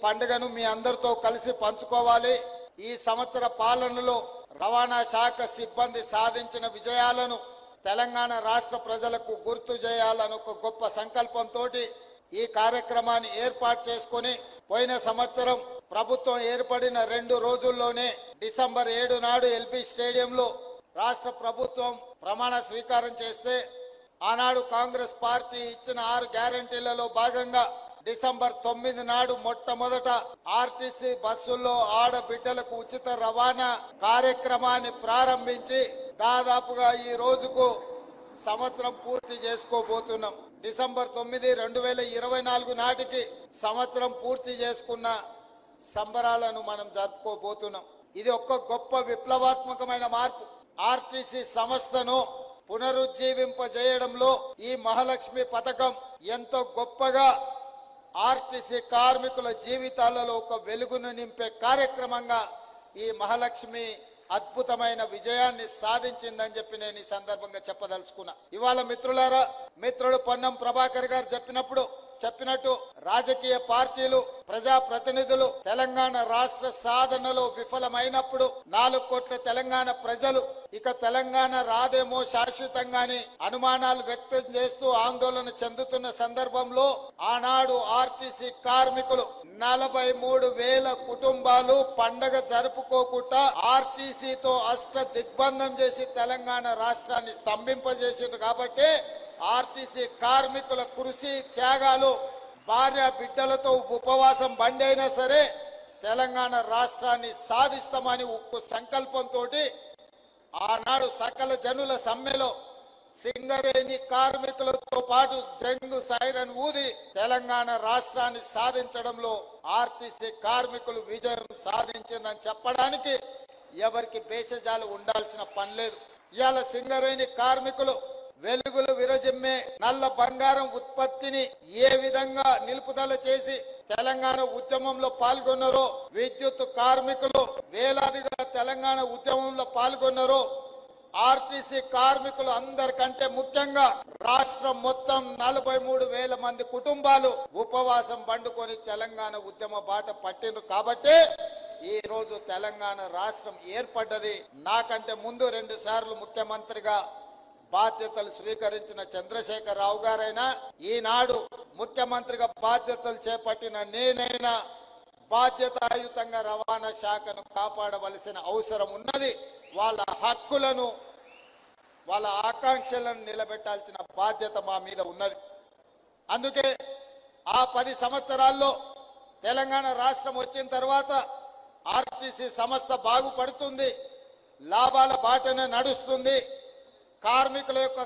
పండుగను మీ అందరితో కలిసి పంచుకోవాలి. ఈ సంవత్సర పాలనలో రవాణా శాఖ సిబ్బంది సాధించిన విజయాలను తెలంగాణ రాష్ట్ర ప్రజలకు గుర్తు చేయాలని ఒక గొప్ప సంకల్పంతో ఈ కార్యక్రమాన్ని ఏర్పాటు చేసుకొని పోయిన సంవత్సరం ప్రభుత్వం ఏర్పడిన 2 రోజుల్లోనే డిసెంబర్ 7 నాడు ఎల్బీ స్టేడియంలో రాష్ట్ర ప్రభుత్వం ప్రమాణ స్వీకారం చేస్తే ఆనాడు కాంగ్రెస్ పార్టీ ఇచ్చిన 6 గ్యారెంటీలలో భాగంగా డిసెంబర్ 9 నాడు మొట్టమొదట ఆర్టీసీ బస్సుల్లో ఆడబిడ్డలకు ఉచిత రవాణా కార్యక్రమాన్ని ప్రారంభించి దాదాపుగా ఈ రోజుకు సంవత్సరం పూర్తి చేసుకోబోతున్నాం. డిసెంబర్ 9, 2024 నాటికి సంవత్సరం పూర్తి చేసుకున్న సంబరాలను మనం జరుపుకోబోతున్నాం. ఇది ఒక గొప్ప విప్లవాత్మకమైన మార్పు. ఆర్టీసీ సంస్థను పునరుజ్జీవింపజేయడంలో ఈ మహాలక్ష్మి పథకం ఎంతో గొప్పగా ఆర్టీసీ కార్మికుల జీవితాలలో ఒక వెలుగును నింపే కార్యక్రమంగా ఈ మహాలక్ష్మి అద్భుతమైన విజయాన్ని సాధించిందని చెప్పి నేను ఈ సందర్భంగా చెప్పదలుచుకున్నా. ఇవాళ మిత్రులు పొన్నం ప్రభాకర్ గారు చెప్పినట్టు రాజకీయ పార్టీలు, ప్రజా ప్రతినిధులు తెలంగాణ రాష్ట్ర సాధనలో విఫలమైనప్పుడు 4 కోట్ల తెలంగాణ ప్రజలు ఇక తెలంగాణ రాదేమో శాశ్వతంగాని అనుమానాలు వ్యక్తం చేస్తూ ఆందోళన చెందుతున్న సందర్భంలో ఆనాడు ఆర్టీసీ కార్మికులు 43,000 కుటుంబాలు పండగ జరుపుకోకుండా ఆర్టీసీతో అష్ట దిగ్బంధం చేసి తెలంగాణ రాష్ట్రాన్ని స్తంభింపజేసింది. కాబట్టి ఆర్టీసీ కార్మికుల కృషి త్యాగాలు, భార్య బిడ్డలతో ఉపవాసం బండైనా సరే తెలంగాణ రాష్ట్రాన్ని సాధిస్తామని ఒక్క సంకల్పంతో ఆనాడు సకల జనుల సమ్మెలో సింగరేణి కార్మికులతో పాటు జంగు సైరన్ ఊది తెలంగాణ రాష్ట్రాన్ని సాధించడంలో ఆర్టీసీ కార్మికులు విజయం సాధించిందని చెప్పడానికి ఎవరికి బేసజాలు ఉండాల్సిన పని లేదు. ఇవాళ సింగరేణి కార్మికులు వెలుగులు విరజిమ్మే నల్ల బంగారం ఉత్పత్తిని ఏ విధంగా నిలుపుదల చేసి తెలంగాణ ఉద్యమంలో పాల్గొన్నారో, విద్యుత్ కార్మికులు వేలాదిగా తెలంగాణ ఉద్యమంలో పాల్గొన్నారో, ఆర్టీసీ కార్మికులు అందరికంటే ముఖ్యంగా రాష్ట్రం మొత్తం 43,000 మంది కుటుంబాలు ఉపవాసం పండుకొని తెలంగాణ ఉద్యమ బాట పట్టిండ్రు. కాబట్టి ఈ రోజు తెలంగాణ రాష్ట్రం ఏర్పడ్డది. నాకంటే ముందు 2 సార్లు ముఖ్యమంత్రిగా బాధ్యతలు స్వీకరించిన చంద్రశేఖర్ రావు గారైనా, ఈనాడు ముఖ్యమంత్రిగా బాధ్యతలు చేపట్టిన నేనైనా బాధ్యతాయుతంగా రవాణా శాఖను కాపాడవలసిన అవసరం ఉన్నది. వాళ్ళ హక్కులను, వాళ్ళ ఆకాంక్షలను నిలబెట్టాల్సిన బాధ్యత మా మీద ఉన్నది. అందుకే ఆ 10 సంవత్సరాల్లో తెలంగాణ రాష్ట్రం వచ్చిన తర్వాత ఆర్టీసీ సంస్థ బాగుపడుతుంది, లాభాల బాటనే నడుస్తుంది. కార్మికుల యొక్క